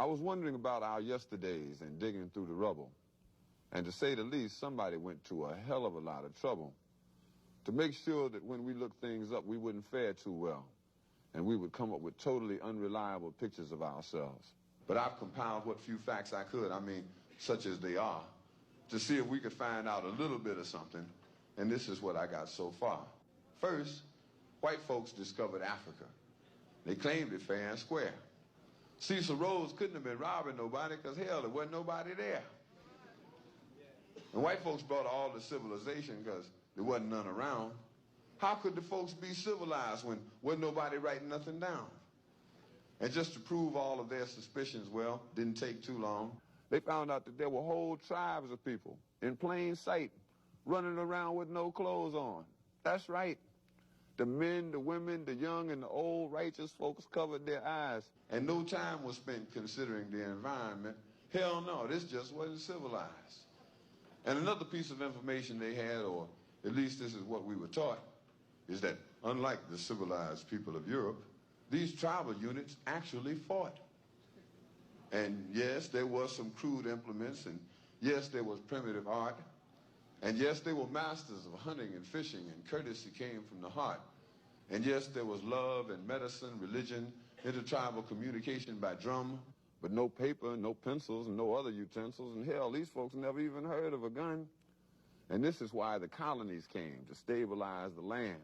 I was wondering about our yesterdays and digging through the rubble. And to say the least, somebody went to a hell of a lot of trouble to make sure that when we looked things up, we wouldn't fare too well, and we would come up with totally unreliable pictures of ourselves. But I've compiled what few facts I could, such as they are, to see if we could find out a little bit of something, and this is what I got so far. First, white folks discovered Africa. They claimed it fair and square. Cecil Rhodes couldn't have been robbing nobody because, hell, there wasn't nobody there. And white folks brought all the civilization because there wasn't none around. How could the folks be civilized when wasn't nobody writing nothing down? And just to prove all of their suspicions, well, didn't take too long. They found out that there were whole tribes of people in plain sight running around with no clothes on. That's right. The men, the women, the young, and the old righteous folks covered their eyes. And no time was spent considering the environment. Hell no, this just wasn't civilized. And another piece of information they had, or at least this is what we were taught, is that unlike the civilized people of Europe, these tribal units actually fought. And yes, there was some crude implements, and yes, there was primitive art, and yes, they were masters of hunting and fishing, and courtesy came from the heart. And yes, there was love and medicine, religion, intertribal communication by drum, but no paper, no pencils, and no other utensils, and hell, these folks never even heard of a gun. And this is why the colonies came, to stabilize the land,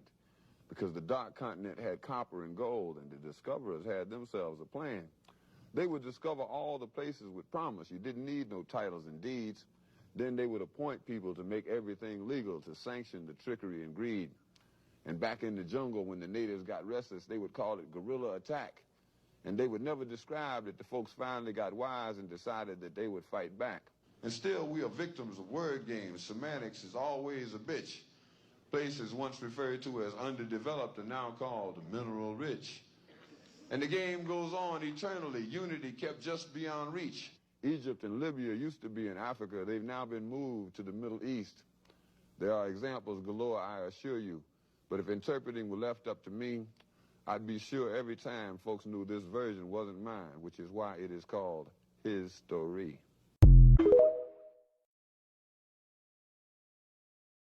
because the dark continent had copper and gold, and the discoverers had themselves a plan. They would discover all the places with promise. You didn't need no titles and deeds. Then they would appoint people to make everything legal, to sanction the trickery and greed. And back in the jungle, when the natives got restless, they would call it guerrilla attack. And they would never describe that the folks finally got wise and decided that they would fight back. And still, we are victims of word games. Semantics is always a bitch. Places once referred to as underdeveloped are now called mineral rich. And the game goes on eternally. Unity kept just beyond reach. Egypt and Libya used to be in Africa. They've now been moved to the Middle East. There are examples galore, I assure you. But if interpreting were left up to me, I'd be sure every time folks knew this version wasn't mine, which is why it is called his story.